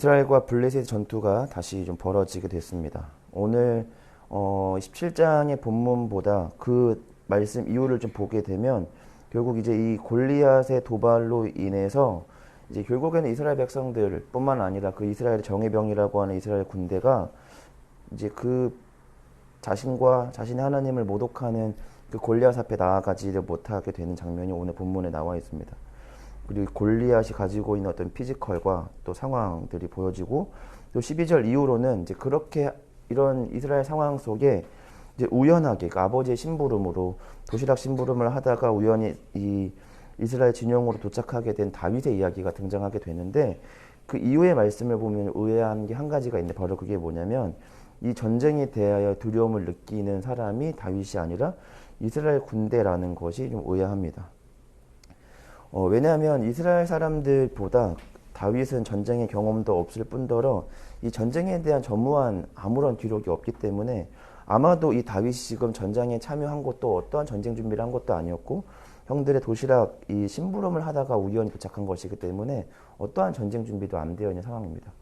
이스라엘과 블레셋 전투가 다시 좀 벌어지게 됐습니다. 오늘 17장의 본문보다 그 말씀 이유를 좀 보게 되면 결국 이제 이 골리앗의 도발로 인해서 이제 결국에는 이스라엘 백성들 뿐만 아니라 그 이스라엘의 정예병이라고 하는 이스라엘 군대가 이제 그 자신의 하나님을 모독하는 그 골리앗 앞에 나아가지를 못하게 되는 장면이 오늘 본문에 나와 있습니다. 그리고 골리앗이 가지고 있는 어떤 피지컬과 또 상황들이 보여지고, 또 12절 이후로는 이제 그렇게 이런 이스라엘 상황 속에 이제 우연하게 그 아버지의 심부름으로 도시락 심부름을 하다가 우연히 이 이스라엘 진영으로 도착하게 된 다윗의 이야기가 등장하게 되는데, 그 이후의 말씀을 보면 의아한 게 한 가지가 있는데, 바로 그게 뭐냐면 이 전쟁에 대하여 두려움을 느끼는 사람이 다윗이 아니라 이스라엘 군대라는 것이 좀 의아합니다. 왜냐하면 이스라엘 사람들보다 다윗은 전쟁의 경험도 없을 뿐더러 이 전쟁에 대한 전무한 아무런 기록이 없기 때문에 아마도 이 다윗이 지금 전장에 참여한 것도 어떠한 전쟁 준비를 한 것도 아니었고, 형들의 도시락 이 심부름을 하다가 우연히 도착한 것이기 때문에 어떠한 전쟁 준비도 안 되어 있는 상황입니다.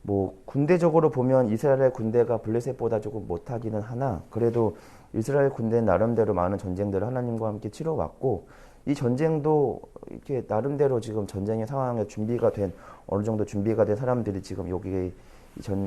뭐 군대적으로 보면 이스라엘 군대가 블레셋보다 조금 못하기는 하나, 그래도 이스라엘 군대는 나름대로 많은 전쟁들을 하나님과 함께 치러왔고, 이 전쟁도 이렇게 나름대로 지금 전쟁의 상황에 어느 정도 준비가 된 사람들이 지금 여기에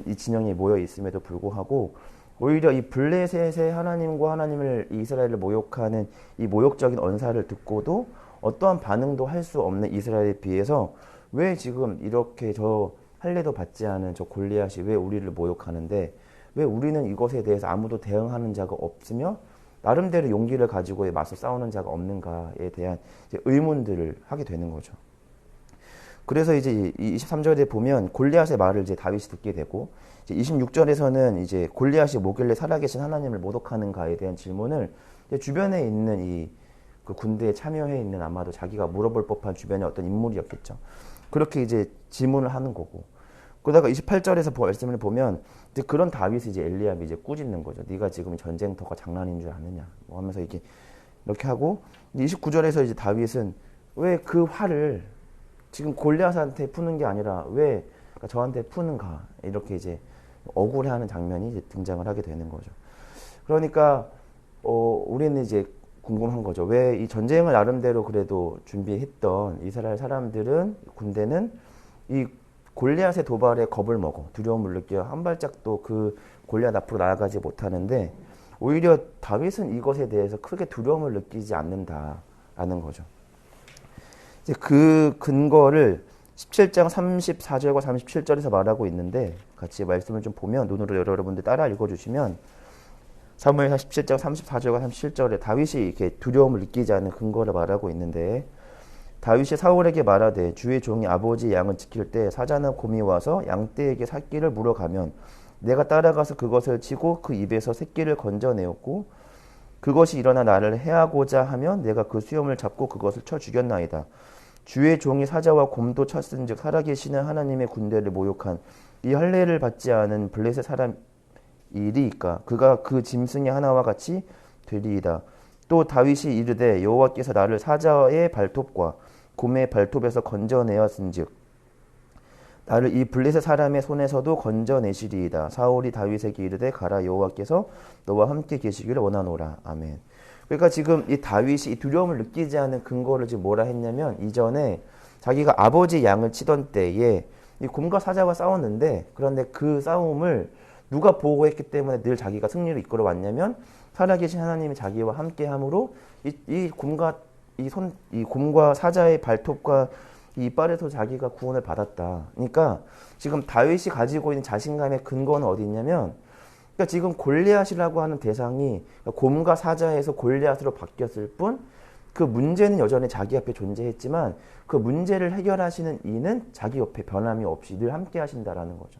이 진영에 모여 있음에도 불구하고, 오히려 이 블레셋의 하나님과 하나님을 이스라엘을 모욕하는 이 모욕적인 언사를 듣고도 어떠한 반응도 할 수 없는 이스라엘에 비해서 왜 지금 이렇게 저 할례도 받지 않은 저 골리앗이 왜 우리를 모욕하는데 왜 우리는 이것에 대해서 아무도 대응하는 자가 없으며 나름대로 용기를 가지고 맞서 싸우는 자가 없는가에 대한 이제 의문들을 하게 되는 거죠. 그래서 이제 이 23절에 보면 골리앗의 말을 이제 다윗이 듣게 되고, 이제 26절에서는 이제 골리앗이 뭐길래 살아계신 하나님을 모독하는가에 대한 질문을 이제 주변에 있는 이 그 군대에 참여해 있는 아마도 자기가 물어볼 법한 주변의 어떤 인물이었겠죠. 그렇게 이제 질문을 하는 거고, 그러다가 28절에서 말씀을 보면 이제 그런 다윗이 이제 엘리압이 이제 꾸짖는 거죠. 네가 지금 전쟁터가 장난인 줄 아느냐 뭐 하면서 이렇게 하고, 29절에서 이제 다윗은 왜 그 화를 지금 골리앗한테 푸는 게 아니라 왜 그러니까 저한테 푸는가, 이렇게 이제 억울해하는 장면이 이제 등장을 하게 되는 거죠. 그러니까 우리는 이제 궁금한 거죠. 왜 이 전쟁을 나름대로 그래도 준비했던 이스라엘 사람들은, 군대는 이 골리앗의 도발에 겁을 먹어 두려움을 느껴 한 발짝도 그 골리앗 앞으로 나아가지 못하는데, 오히려 다윗은 이것에 대해서 크게 두려움을 느끼지 않는다라는 거죠. 이제 그 근거를 17장 34절과 37절에서 말하고 있는데, 같이 말씀을 좀 보면 눈으로 여러분들 따라 읽어주시면, 사무엘상 17장 34절과 37절에 다윗이 이렇게 두려움을 느끼지 않는 근거를 말하고 있는데, 다윗이 사울에게 말하되 주의 종이 아버지 양을 지킬 때 사자나 곰이 와서 양떼에게 새끼를 물어가면 내가 따라가서 그것을 치고 그 입에서 새끼를 건져내었고, 그것이 일어나 나를 해하고자 하면 내가 그 수염을 잡고 그것을 쳐 죽였나이다. 주의 종이 사자와 곰도 쳤은즉 살아계시는 하나님의 군대를 모욕한 이 할례를 받지 않은 블레셋 사람 이리이까 그가 그 짐승의 하나와 같이 되리이다. 또 다윗이 이르되 여호와께서 나를 사자의 발톱과 곰의 발톱에서 건져내었은즉 나를 이 블레셋 사람의 손에서도 건져내시리이다. 사울이 다윗에게 이르되 가라, 여호와께서 너와 함께 계시기를 원하노라. 아멘. 그러니까 지금 이 다윗이 이 두려움을 느끼지 않는 근거를 지금 뭐라 했냐면, 이전에 자기가 아버지 양을 치던 때에 이 곰과 사자와 싸웠는데, 그런데 그 싸움을 누가 보호했기 때문에 늘 자기가 승리를 이끌어 왔냐면 살아계신 하나님이 자기와 함께함으로 이 곰과 사자의 발톱과 이 이빨에서 자기가 구원을 받았다. 그러니까 지금 다윗이 가지고 있는 자신감의 근거는 어디 있냐면, 그러니까 지금 골리앗이라고 하는 대상이 곰과 사자에서 골리앗으로 바뀌었을 뿐, 그 문제는 여전히 자기 앞에 존재했지만 그 문제를 해결하시는 이는 자기 옆에 변함이 없이 늘 함께 하신다라는 거죠.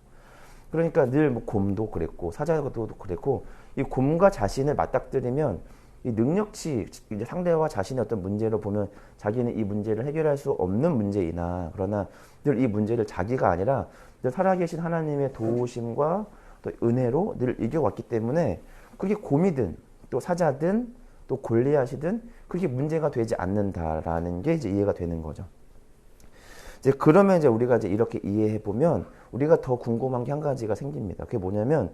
그러니까 늘 뭐 곰도 그랬고 사자도 그랬고, 이 곰과 자신을 맞닥뜨리면 이 능력치 이제 상대와 자신의 어떤 문제로 보면 자기는 이 문제를 해결할 수 없는 문제이나, 그러나 늘 이 문제를 자기가 아니라 늘 살아계신 하나님의 도우심과 또 은혜로 늘 이겨왔기 때문에 그게 곰이든 또 사자든 또 골리앗이든 그게 문제가 되지 않는다라는 게 이제 이해가 되는 거죠. 이제 그러면 이제 우리가 이제 이렇게 이해해 보면 우리가 더 궁금한 게 한 가지가 생깁니다. 그게 뭐냐면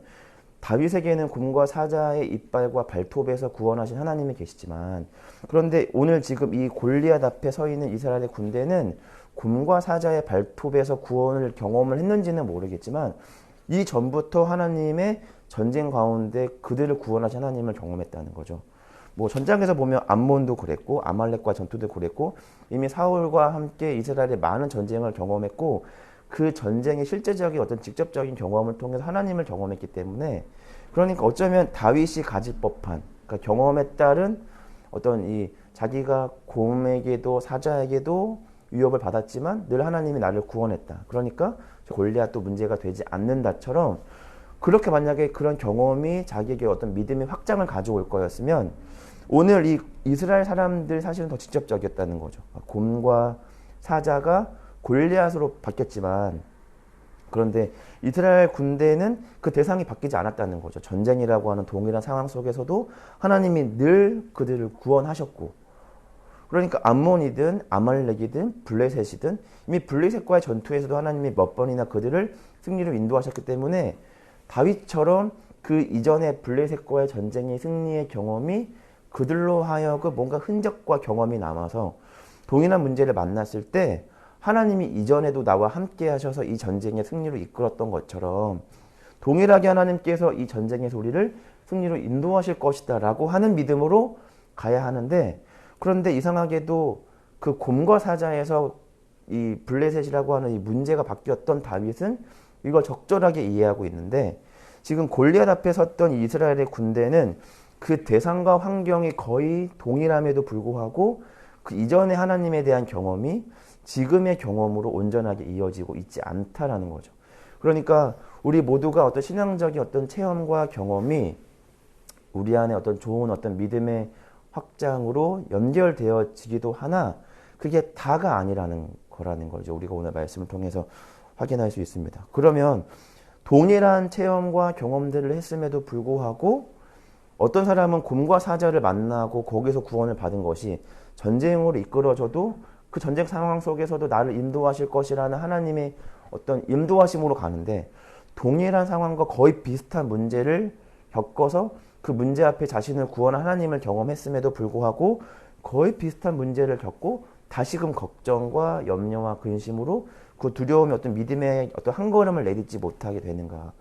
다윗에게는 곰과 사자의 이빨과 발톱에서 구원하신 하나님이 계시지만, 그런데 오늘 지금 이 골리앗 앞에 서 있는 이스라엘의 군대는 곰과 사자의 발톱에서 구원을 경험을 했는지는 모르겠지만 이 전부터 하나님의 전쟁 가운데 그들을 구원하신 하나님을 경험했다는 거죠. 뭐 전장에서 보면 암몬도 그랬고 아말렉과 전투도 그랬고 이미 사울과 함께 이스라엘의 많은 전쟁을 경험했고 그 전쟁의 실제적인 어떤 직접적인 경험을 통해서 하나님을 경험했기 때문에, 그러니까 어쩌면 다윗이 가질 법한, 그러니까 경험에 따른 어떤 이 자기가 곰에게도 사자에게도 위협을 받았지만 늘 하나님이 나를 구원했다, 그러니까 골리앗도 문제가 되지 않는다처럼, 그렇게 만약에 그런 경험이 자기에게 어떤 믿음의 확장을 가져올 거였으면 오늘 이 이스라엘 사람들이 사실은 더 직접적이었다는 거죠. 곰과 사자가 골리앗으로 바뀌었지만, 그런데 이스라엘 군대는 그 대상이 바뀌지 않았다는 거죠. 전쟁이라고 하는 동일한 상황 속에서도 하나님이 늘 그들을 구원하셨고, 그러니까 암몬이든 아말렉이든 블레셋이든 이미 블레셋과의 전투에서도 하나님이 몇 번이나 그들을 승리로 인도하셨기 때문에 다윗처럼 그 이전에 블레셋과의 전쟁의 승리의 경험이 그들로 하여금 뭔가 흔적과 경험이 남아서 동일한 문제를 만났을 때 하나님이 이전에도 나와 함께 하셔서 이 전쟁의 승리로 이끌었던 것처럼 동일하게 하나님께서 이 전쟁에서 우리를 승리로 인도하실 것이다 라고 하는 믿음으로 가야 하는데, 그런데 이상하게도 그 곰과 사자에서 이 블레셋이라고 하는 이 문제가 바뀌었던 다윗은 이걸 적절하게 이해하고 있는데, 지금 골리앗 앞에 섰던 이스라엘의 군대는 그 대상과 환경이 거의 동일함에도 불구하고 그 이전의 하나님에 대한 경험이 지금의 경험으로 온전하게 이어지고 있지 않다라는 거죠. 그러니까 우리 모두가 어떤 신앙적인 어떤 체험과 경험이 우리 안에 어떤 좋은 어떤 믿음의 확장으로 연결되어지기도 하나 그게 다가 아니라는 거라는 거죠. 우리가 오늘 말씀을 통해서 확인할 수 있습니다. 그러면 동일한 체험과 경험들을 했음에도 불구하고 어떤 사람은 곰과 사자를 만나고 거기서 구원을 받은 것이 전쟁으로 이끌어져도 그 전쟁 상황 속에서도 나를 인도하실 것이라는 하나님의 어떤 인도하심으로 가는데, 동일한 상황과 거의 비슷한 문제를 겪어서 그 문제 앞에 자신을 구원한 하나님을 경험했음에도 불구하고 거의 비슷한 문제를 겪고 다시금 걱정과 염려와 근심으로 그 두려움의 어떤 믿음의 어떤 한 걸음을 내딛지 못하게 되는가.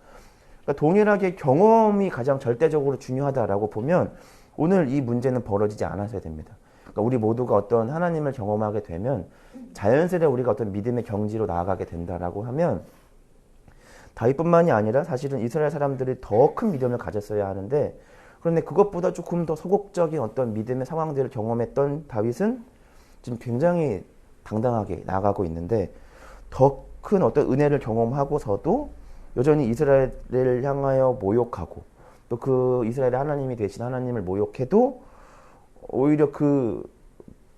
그러니까 동일하게 경험이 가장 절대적으로 중요하다라고 보면 오늘 이 문제는 벌어지지 않았어야 됩니다. 그러니까 우리 모두가 어떤 하나님을 경험하게 되면 자연스레 우리가 어떤 믿음의 경지로 나아가게 된다라고 하면, 다윗뿐만이 아니라 사실은 이스라엘 사람들이 더 큰 믿음을 가졌어야 하는데, 그런데 그것보다 조금 더 소극적인 어떤 믿음의 상황들을 경험했던 다윗은 지금 굉장히 당당하게 나아가고 있는데, 더 큰 어떤 은혜를 경험하고서도 여전히 이스라엘을 향하여 모욕하고 또 그 이스라엘의 하나님이 되신 하나님을 모욕해도 오히려 그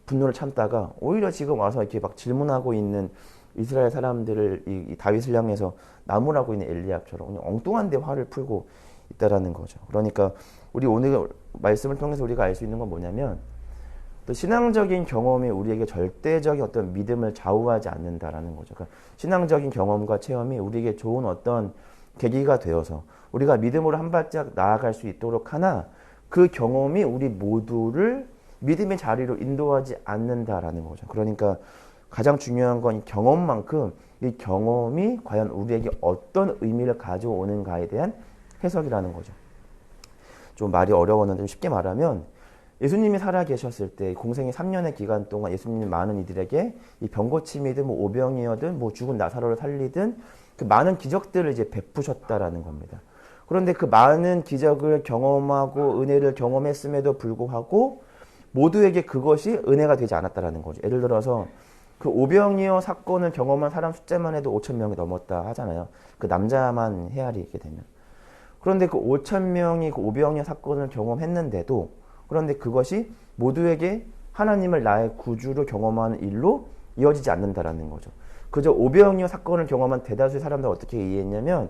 분노를 참다가 오히려 지금 와서 이렇게 막 질문하고 있는 이스라엘 사람들을 이 다윗을 향해서 나무라고 있는 엘리압처럼 그냥 엉뚱한 데 화를 풀고 있다라는 거죠. 그러니까 우리 오늘 말씀을 통해서 우리가 알 수 있는 건 뭐냐면, 또 신앙적인 경험이 우리에게 절대적인 어떤 믿음을 좌우하지 않는다라는 거죠. 그러니까 신앙적인 경험과 체험이 우리에게 좋은 어떤 계기가 되어서 우리가 믿음으로 한 발짝 나아갈 수 있도록 하나, 그 경험이 우리 모두를 믿음의 자리로 인도하지 않는다라는 거죠. 그러니까 가장 중요한 건 이 경험만큼 이 경험이 과연 우리에게 어떤 의미를 가져오는가에 대한 해석이라는 거죠. 좀 말이 어려웠는데 좀 쉽게 말하면, 예수님이 살아 계셨을 때 공생의 3년의 기간 동안 예수님이 많은 이들에게 이 병고침이든 뭐 오병이어든 뭐 죽은 나사로를 살리든 그 많은 기적들을 이제 베푸셨다라는 겁니다. 그런데 그 많은 기적을 경험하고 은혜를 경험했음에도 불구하고 모두에게 그것이 은혜가 되지 않았다라는 거죠. 예를 들어서 그 오병이어 사건을 경험한 사람 숫자만 해도 5천 명이 넘었다 하잖아요. 그 남자만 헤아리게 되면. 그런데 그 5천 명이 그 오병이어 사건을 경험했는데도, 그런데 그것이 모두에게 하나님을 나의 구주로 경험하는 일로 이어지지 않는다라는 거죠. 그저 오병이어 사건을 경험한 대다수의 사람들은 어떻게 이해했냐면,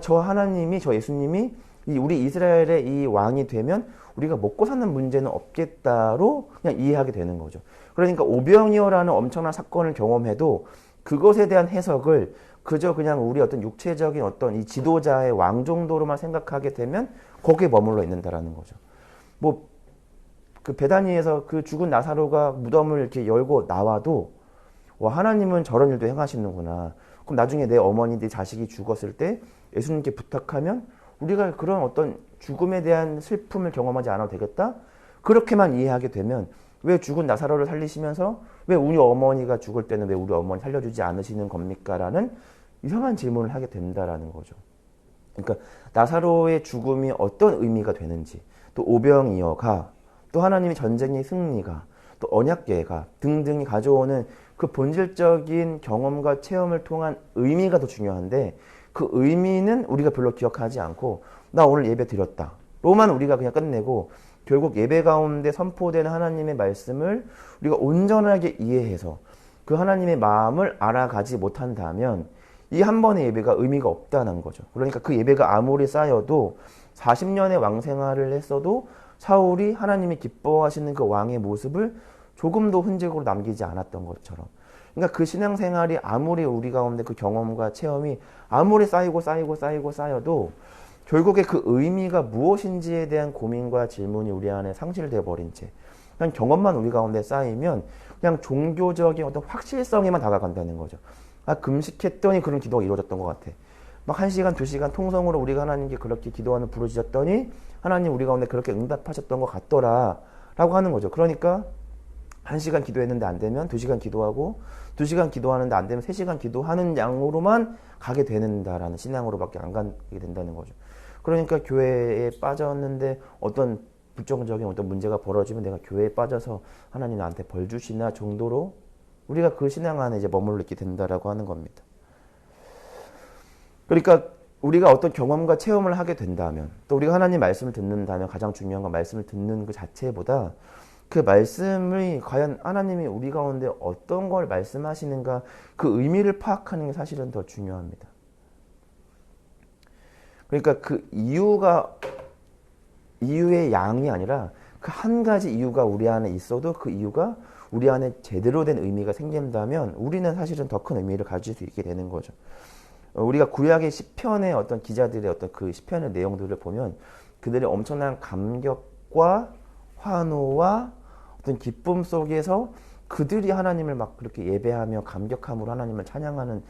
저 하나님이, 저 예수님이 우리 이스라엘의 이 왕이 되면 우리가 먹고 사는 문제는 없겠다로 그냥 이해하게 되는 거죠. 그러니까 오병이어라는 엄청난 사건을 경험해도 그것에 대한 해석을 그저 그냥 우리 어떤 육체적인 어떤 이 지도자의 왕 정도로만 생각하게 되면 거기에 머물러 있는다라는 거죠. 뭐 그 베다니에서 그 죽은 나사로가 무덤을 이렇게 열고 나와도 와, 하나님은 저런 일도 행하시는구나. 그럼 나중에 내 어머니, 내 자식이 죽었을 때 예수님께 부탁하면 우리가 그런 어떤 죽음에 대한 슬픔을 경험하지 않아도 되겠다? 그렇게만 이해하게 되면 왜 죽은 나사로를 살리시면서 왜 우리 어머니가 죽을 때는 왜 우리 어머니 살려주지 않으시는 겁니까? 라는 이상한 질문을 하게 된다라는 거죠. 그러니까 나사로의 죽음이 어떤 의미가 되는지, 또 오병이어가, 또 하나님의 전쟁의 승리가, 또 언약궤가 등등이 가져오는 그 본질적인 경험과 체험을 통한 의미가 더 중요한데, 그 의미는 우리가 별로 기억하지 않고 나 오늘 예배 드렸다 로만 우리가 그냥 끝내고, 결국 예배 가운데 선포되는 하나님의 말씀을 우리가 온전하게 이해해서 그 하나님의 마음을 알아가지 못한다면 이 한 번의 예배가 의미가 없다는 거죠. 그러니까 그 예배가 아무리 쌓여도 40년의 왕생활을 했어도 사울이 하나님이 기뻐하시는 그 왕의 모습을 조금도 흔적으로 남기지 않았던 것처럼, 그러니까 그 신앙생활이 아무리 우리 가운데 그 경험과 체험이 아무리 쌓여도 결국에 그 의미가 무엇인지에 대한 고민과 질문이 우리 안에 상실돼 버린 채 그냥 경험만 우리 가운데 쌓이면 그냥 종교적인 어떤 확실성에만 다가간다는 거죠. 아, 금식했더니 그런 기도가 이루어졌던 것 같아. 막 1시간, 2시간 통성으로 우리가 하나님께 그렇게 기도하는 부르짖었더니 하나님 우리 가운데 그렇게 응답하셨던 것 같더라 라고 하는 거죠. 그러니까 1시간 기도했는데 안 되면 2시간 기도하고, 2시간 기도하는데 안 되면 3시간 기도하는 양으로만 가게 되는다라는 신앙으로밖에 안 가게 된다는 거죠. 그러니까 교회에 빠졌는데 어떤 불정적인 어떤 문제가 벌어지면 내가 교회에 빠져서 하나님 나한테 벌 주시나 정도로 우리가 그 신앙 안에 이제 머물러 있게 된다라고 하는 겁니다. 그러니까 우리가 어떤 경험과 체험을 하게 된다면, 또 우리가 하나님 말씀을 듣는다면 가장 중요한 건 말씀을 듣는 그 자체보다 그 말씀이 과연 하나님이 우리 가운데 어떤 걸 말씀하시는가, 그 의미를 파악하는 게 사실은 더 중요합니다. 그러니까 그 이유의 양이 아니라 그 한 가지 이유가 우리 안에 있어도 그 이유가 우리 안에 제대로 된 의미가 생긴다면 우리는 사실은 더 큰 의미를 가질 수 있게 되는 거죠. 우리가 구약의 시편의 어떤 기자들의 어떤 그 시편의 내용들을 보면 그들의 엄청난 감격과 환호와 어떤 기쁨 속에서 그들이 하나님을 막 그렇게 예배하며 감격함으로 하나님을 찬양하는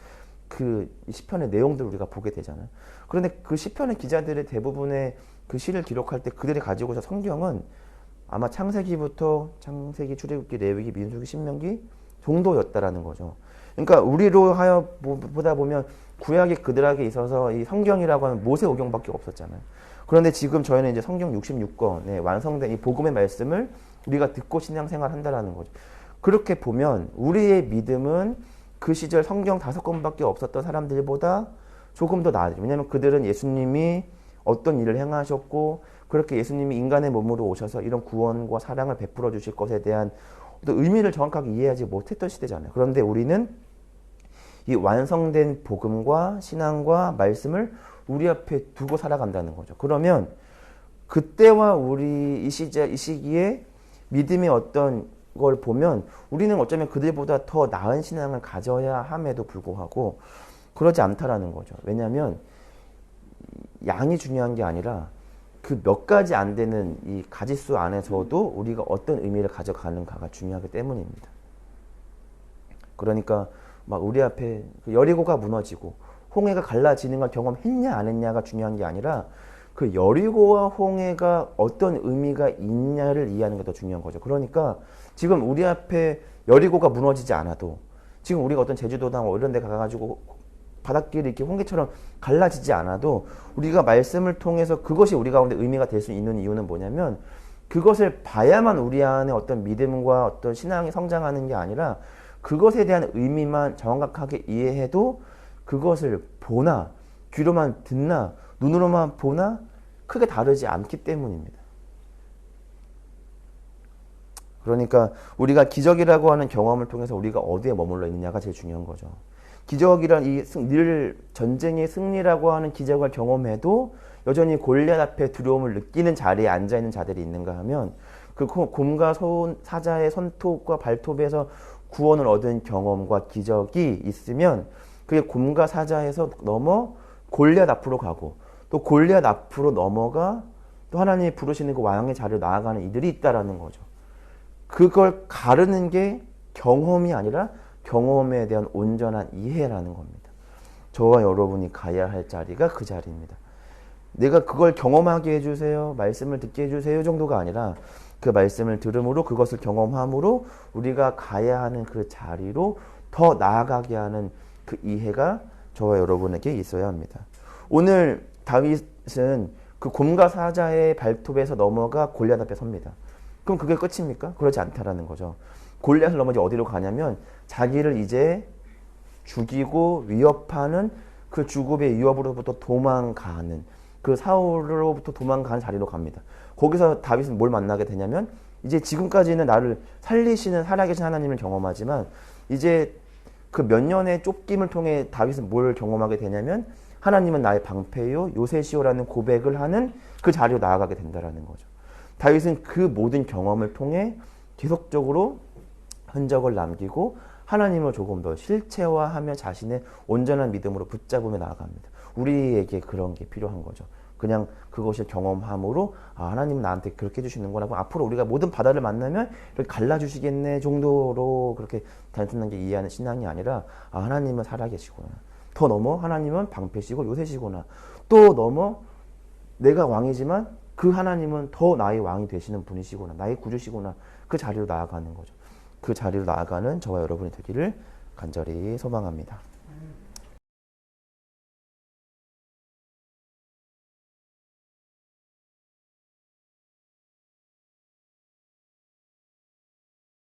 그 시편의 내용들을 우리가 보게 되잖아요. 그런데 그 시편의 기자들의 대부분의 그 시를 기록할 때 그들이 가지고 있는 성경은 아마 창세기부터 창세기, 출애굽기, 레위기, 민수기, 신명기 정도였다라는 거죠. 그러니까 우리로 하여 보다 보면 구약이 그들에게 있어서 이 성경이라고 하는 모세오경밖에 없었잖아요. 그런데 지금 저희는 이제 성경 66권에 완성된 이 복음의 말씀을 우리가 듣고 신앙생활 한다라는 거죠. 그렇게 보면 우리의 믿음은 그 시절 성경 5권밖에 없었던 사람들보다 조금 더 나아요. 왜냐하면 그들은 예수님이 어떤 일을 행하셨고 그렇게 예수님이 인간의 몸으로 오셔서 이런 구원과 사랑을 베풀어 주실 것에 대한 어떤 의미를 정확하게 이해하지 못했던 시대잖아요. 그런데 우리는 이 완성된 복음과 신앙과 말씀을 우리 앞에 두고 살아간다는 거죠. 그러면 그때와 우리 이 시기에 믿음의 어떤 걸 보면 우리는 어쩌면 그들보다 더 나은 신앙을 가져야 함에도 불구하고 그러지 않다라는 거죠. 왜냐하면 양이 중요한 게 아니라 그 몇 가지 안 되는 이 가지수 안에서도 우리가 어떤 의미를 가져가는가가 중요하기 때문입니다. 그러니까 막 우리 앞에 그 여리고가 무너지고 홍해가 갈라지는 걸 경험했냐 안 했냐가 중요한 게 아니라 그 여리고와 홍해가 어떤 의미가 있냐를 이해하는 게 더 중요한 거죠. 그러니까 지금 우리 앞에 여리고가 무너지지 않아도 지금 우리가 어떤 제주도나 뭐 이런 데 가가지고 바닷길이 이렇게 홍해처럼 갈라지지 않아도 우리가 말씀을 통해서 그것이 우리 가운데 의미가 될 수 있는 이유는 뭐냐면 그것을 봐야만 우리 안에 어떤 믿음과 어떤 신앙이 성장하는 게 아니라 그것에 대한 의미만 정확하게 이해해도 그것을 보나 귀로만 듣나 눈으로만 보나 크게 다르지 않기 때문입니다. 그러니까 우리가 기적이라고 하는 경험을 통해서 우리가 어디에 머물러 있느냐가 제일 중요한 거죠. 기적이란 늘 전쟁의 승리라고 하는 기적을 경험해도 여전히 골리앗 앞에 두려움을 느끼는 자리에 앉아있는 자들이 있는가 하면 그 곰과 사자의 손톱과 발톱에서 구원을 얻은 경험과 기적이 있으면 그게 곰과 사자에서 넘어 골리앗 앞으로 가고 또 골리앗 앞으로 넘어가 또 하나님이 부르시는 그 왕의 자리로 나아가는 이들이 있다라는 거죠. 그걸 가르는 게 경험이 아니라 경험에 대한 온전한 이해라는 겁니다. 저와 여러분이 가야 할 자리가 그 자리입니다. 내가 그걸 경험하게 해주세요, 말씀을 듣게 해주세요 정도가 아니라 그 말씀을 들음으로 그것을 경험함으로 우리가 가야 하는 그 자리로 더 나아가게 하는 그 이해가 저와 여러분에게 있어야 합니다. 오늘 다윗은 그 곰과 사자의 발톱에서 넘어가 골리앗 앞에 섭니다. 그럼 그게 끝입니까? 그러지 않다라는 거죠. 골리앗을 넘어 어디로 가냐면 자기를 이제 죽이고 위협하는 그 죽음의 위협으로부터 도망가는 그 사울로부터 도망가는 자리로 갑니다. 거기서 다윗은 뭘 만나게 되냐면 이제 지금까지는 나를 살리시는 살아계신 하나님을 경험하지만 이제 그 몇 년의 쫓김을 통해 다윗은 뭘 경험하게 되냐면 하나님은 나의 방패요 요새시오라는 고백을 하는 그 자리로 나아가게 된다라는 거죠. 다윗은 그 모든 경험을 통해 계속적으로 흔적을 남기고 하나님을 조금 더 실체화하며 자신의 온전한 믿음으로 붙잡으며 나아갑니다. 우리에게 그런 게 필요한 거죠. 그냥 그것을 경험함으로 하나님은 나한테 그렇게 해주시는구나. 앞으로 우리가 모든 바다를 만나면 이렇게 갈라주시겠네 정도로 그렇게 단순하게 이해하는 신앙이 아니라 하나님은 살아계시구나. 더 넘어 하나님은 방패시고 요새시구나. 또 넘어 내가 왕이지만 그 하나님은 더 나의 왕이 되시는 분이시구나. 나의 구주시구나. 그 자리로 나아가는 거죠. 그 자리로 나아가는 저와 여러분이 되기를 간절히 소망합니다.